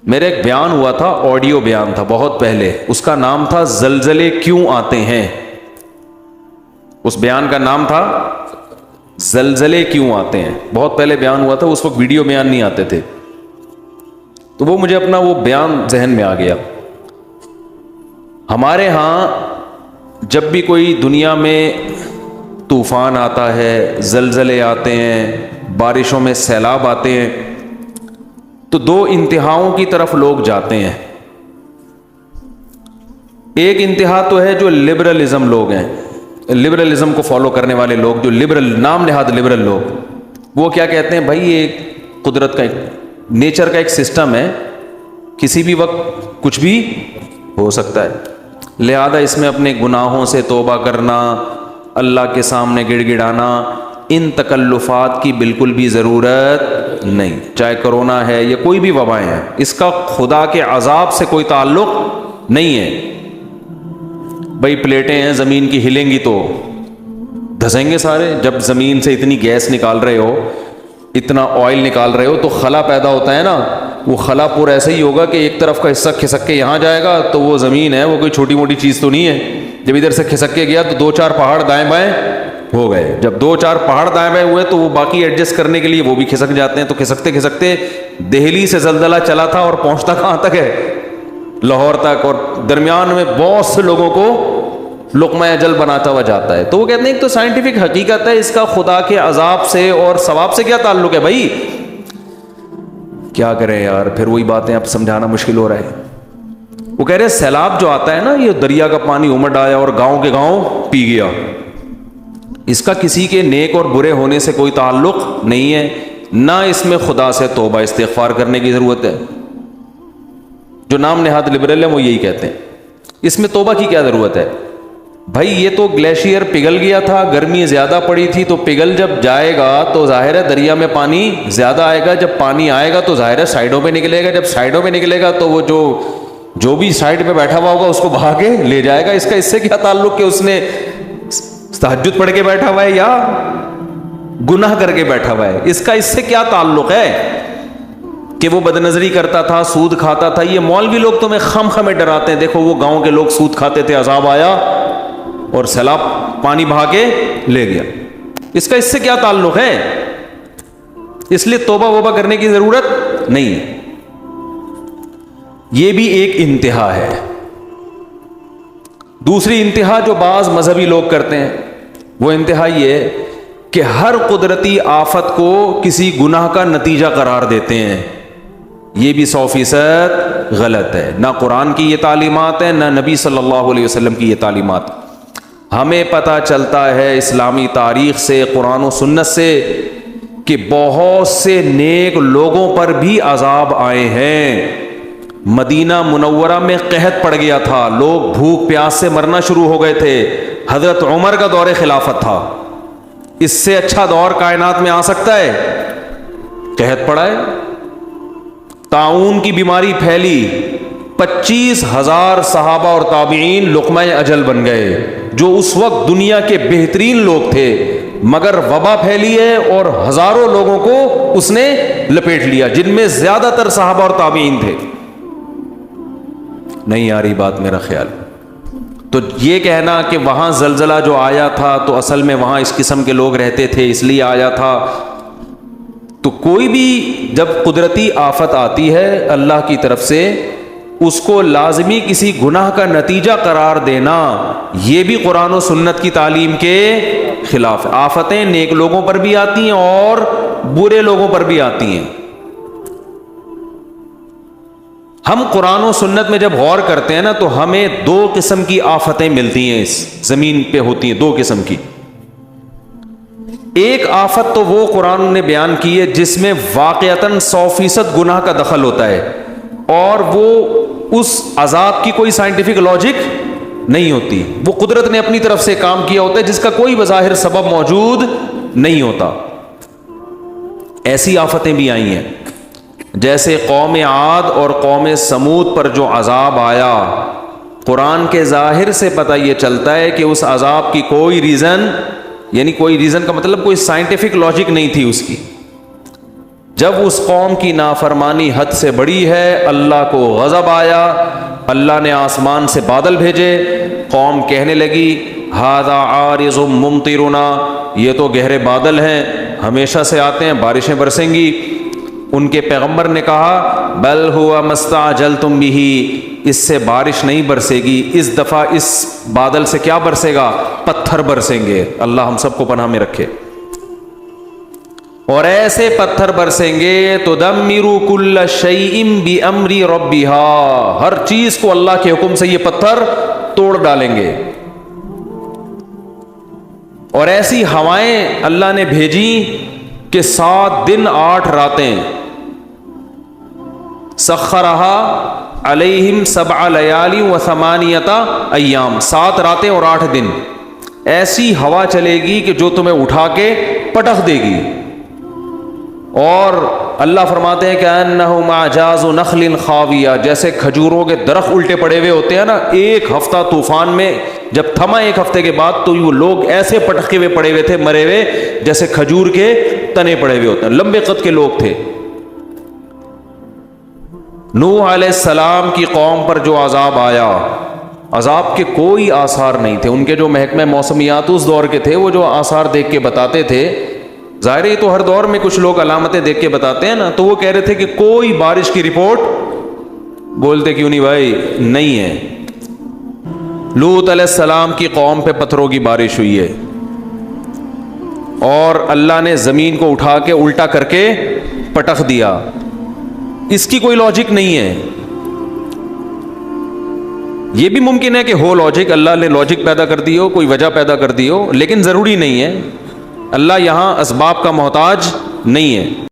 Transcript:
میرا ایک بیان ہوا تھا، آڈیو بیان تھا بہت پہلے، اس کا نام تھا زلزلے کیوں آتے ہیں. اس بیان کا نام تھا زلزلے کیوں آتے ہیں. بہت پہلے بیان ہوا تھا، اس وقت ویڈیو بیان نہیں آتے تھے، تو وہ مجھے اپنا وہ بیان ذہن میں آ گیا. ہمارے ہاں جب بھی کوئی دنیا میں طوفان آتا ہے، زلزلے آتے ہیں، بارشوں میں سیلاب آتے ہیں، تو دو انتہاؤں کی طرف لوگ جاتے ہیں. ایک انتہا تو ہے جو لبرلزم لوگ ہیں، لبرلزم کو فالو کرنے والے لوگ، جو لبرل نام نہاد لبرل لوگ، وہ کیا کہتے ہیں، بھائی یہ قدرت کا ایک نیچر کا ایک سسٹم ہے، کسی بھی وقت کچھ بھی ہو سکتا ہے، لہذا اس میں اپنے گناہوں سے توبہ کرنا، اللہ کے سامنے گڑ گڑانا، ان تکلفات کی بالکل بھی ضرورت نہیں. چاہے کرونا ہے یا کوئی بھی وبائیں ہیں، اس کا خدا کے عذاب سے کوئی تعلق نہیں ہے. بھائی پلیٹیں ہیں زمین کی، ہلیں گی تو دھسیں گے سارے. جب زمین سے اتنی گیس نکال رہے ہو، اتنا آئل نکال رہے ہو، تو خلا پیدا ہوتا ہے نا، وہ خلا پور ایسے ہی ہوگا کہ ایک طرف کا حصہ کھسک کے یہاں جائے گا، تو وہ زمین ہے وہ کوئی چھوٹی موٹی چیز تو نہیں ہے. جب ادھر سے کھسک کے گیا تو دو چار پہاڑ دائیں بائیں ہو گئے. جب دو چار پہاڑ دائیں بائیں ہوئے تو وہ باقی ایڈجسٹ کرنے کے لیے وہ بھی کھسک جاتے ہیں. تو کھسکتے کھسکتے دہلی سے زلزلہ چلا تھا اور پہنچتا کہاں تک ہے، لاہور تک، اور درمیان میں بہت سے لوگوں کو لقمہ اجل بناتا ہوا جاتا ہے. تو وہ کہتے ہیں ایک تو سائنٹیفک حقیقت ہے، اس کا خدا کے عذاب سے اور ثواب سے کیا تعلق ہے. بھائی کیا کریں یار، پھر وہی باتیں اب سمجھانا مشکل ہو رہا ہے. وہ کہہ رہے سیلاب جو آتا ہے نا، یہ دریا کا پانی امڈ آیا اور گاؤں کے گاؤں پی گیا، اس کا کسی کے نیک اور برے ہونے سے کوئی تعلق نہیں ہے، نہ اس میں خدا سے توبہ استغفار کرنے کی ضرورت ہے. جو نام نہاد لبرل ہیں وہ یہی کہتے ہیں، اس میں توبہ کی کیا ضرورت ہے. بھائی یہ تو گلیشیئر پگھل گیا تھا، گرمی زیادہ پڑی تھی، تو پگھل جب جائے گا تو ظاہر ہے دریا میں پانی زیادہ آئے گا. جب پانی آئے گا تو ظاہر ہے سائڈوں پہ نکلے گا، جب سائڈوں پہ نکلے گا تو وہ جو بھی سائڈ پہ بیٹھا ہوا ہوگا اس کو بہا کے لے جائے گا. اس کا اس سے کیا تعلق کہ اس نے تہجد پڑھ کے بیٹھا ہوا ہے یا گناہ کر کے بیٹھا ہوا ہے. اس کا اس سے کیا تعلق ہے کہ وہ بدنظری کرتا تھا، سود کھاتا تھا. یہ مولوی لوگ تمہیں خم خمیں ڈراتے ہیں، دیکھو وہ گاؤں کے لوگ سود کھاتے تھے، عذاب آیا اور سیلاب پانی بہا کے لے گیا. اس کا اس سے کیا تعلق ہے. اس لیے توبہ وبہ کرنے کی ضرورت نہیں ہے. یہ بھی ایک انتہا ہے. دوسری انتہا جو بعض مذہبی لوگ کرتے ہیں، وہ انتہا یہ ہے کہ ہر قدرتی آفت کو کسی گناہ کا نتیجہ قرار دیتے ہیں. یہ بھی 100% غلط ہے. نہ قرآن کی یہ تعلیمات ہے، نہ نبی صلی اللہ علیہ وسلم کی یہ تعلیمات. ہمیں پتہ چلتا ہے اسلامی تاریخ سے، قرآن و سنت سے، کہ بہت سے نیک لوگوں پر بھی عذاب آئے ہیں. مدینہ منورہ میں قحط پڑ گیا تھا، لوگ بھوک پیاس سے مرنا شروع ہو گئے تھے. حضرت عمر کا دور خلافت تھا. اس سے اچھا دور کائنات میں آ سکتا ہے؟ قحط پڑا ہے، طاعون کی بیماری پھیلی، 25,000 صحابہ اور تابعین لقمہ اجل بن گئے، جو اس وقت دنیا کے بہترین لوگ تھے، مگر وبا پھیلی ہے اور ہزاروں لوگوں کو اس نے لپیٹ لیا، جن میں زیادہ تر صحابہ اور تابعین تھے. نہیں آ رہی بات میرا خیال. تو یہ کہنا کہ وہاں زلزلہ جو آیا تھا تو اصل میں وہاں اس قسم کے لوگ رہتے تھے اس لیے آیا تھا، تو کوئی بھی جب قدرتی آفت آتی ہے اللہ کی طرف سے، اس کو لازمی کسی گناہ کا نتیجہ قرار دینا، یہ بھی قرآن و سنت کی تعلیم کے خلاف ہے. آفتیں نیک لوگوں پر بھی آتی ہیں اور برے لوگوں پر بھی آتی ہیں. ہم قرآن و سنت میں جب غور کرتے ہیں نا تو ہمیں دو قسم کی آفتیں ملتی ہیں، اس زمین پہ ہوتی ہیں دو قسم کی. ایک آفت تو وہ قرآن نے بیان کی ہے جس میں واقعتاً 100% گناہ کا دخل ہوتا ہے، اور وہ اس عذاب کی کوئی سائنٹیفک لاجک نہیں ہوتی، وہ قدرت نے اپنی طرف سے کام کیا ہوتا ہے جس کا کوئی بظاہر سبب موجود نہیں ہوتا. ایسی آفتیں بھی آئی ہیں، جیسے قوم عاد اور قوم سمود پر جو عذاب آیا، قرآن کے ظاہر سے پتہ یہ چلتا ہے کہ اس عذاب کی کوئی ریزن، یعنی کوئی ریزن کا مطلب کوئی سائنٹیفک لاجک نہیں تھی اس کی. جب اس قوم کی نافرمانی حد سے بڑی ہے اللہ کو غضب آیا، اللہ نے آسمان سے بادل بھیجے، قوم کہنے لگی ھذا عارض ممطرنا، یہ تو گہرے بادل ہیں، ہمیشہ سے آتے ہیں، بارشیں برسیں گی۔ ان کے پیغمبر نے کہا بل ہوا ما استعجلتم بہ، اس سے بارش نہیں برسے گی، اس دفعہ اس بادل سے کیا برسے گا؟ پتھر برسیں گے۔ اللہ ہم سب کو پناہ میں رکھے۔ اور ایسے پتھر برسیں گے تدمر کل شیء بامر ربها، ہر چیز کو اللہ کے حکم سے یہ پتھر توڑ ڈالیں گے۔ اور ایسی ہوائیں اللہ نے بھیجی کہ 7 دن 8 راتیں، سخرها علیہم 7 لیال و 8 ایام، 7 راتیں اور 8 دن ایسی ہوا چلے گی کہ جو تمہیں اٹھا کے پٹخ دے گی۔ اور اللہ فرماتے ہیں کہ انہم اعجاز نخل خاویہ، جیسے کھجوروں کے درخت الٹے پڑے ہوئے ہوتے ہیں نا، ایک ہفتہ طوفان میں جب تھما، 1 ہفتے کے بعد تو وہ لوگ ایسے پٹکے ہوئے پڑے ہوئے تھے، مرے ہوئے، جیسے کھجور کے تنے پڑے ہوئے ہوتے ہیں، لمبے قد کے لوگ تھے۔ نوح علیہ السلام کی قوم پر جو عذاب آیا، عذاب کے کوئی آثار نہیں تھے۔ ان کے جو محکمہ موسمیات اس دور کے تھے، وہ جو آثار دیکھ کے بتاتے تھے، ظاہر ہے تو ہر دور میں کچھ لوگ علامتیں دیکھ کے بتاتے ہیں نا، تو وہ کہہ رہے تھے کہ کوئی بارش کی رپورٹ، بولتے کیوں نہیں بھائی، نہیں ہے۔ لوط علیہ السلام کی قوم پہ پتھروں کی بارش ہوئی ہے، اور اللہ نے زمین کو اٹھا کے الٹا کر کے پٹخ دیا۔ اس کی کوئی لاجک نہیں ہے۔ یہ بھی ممکن ہے کہ ہو لاجک، اللہ نے لاجک پیدا کر دی ہو، کوئی وجہ پیدا کر دی ہو، لیکن ضروری نہیں ہے۔ اللہ یہاں اسباب کا محتاج نہیں ہے۔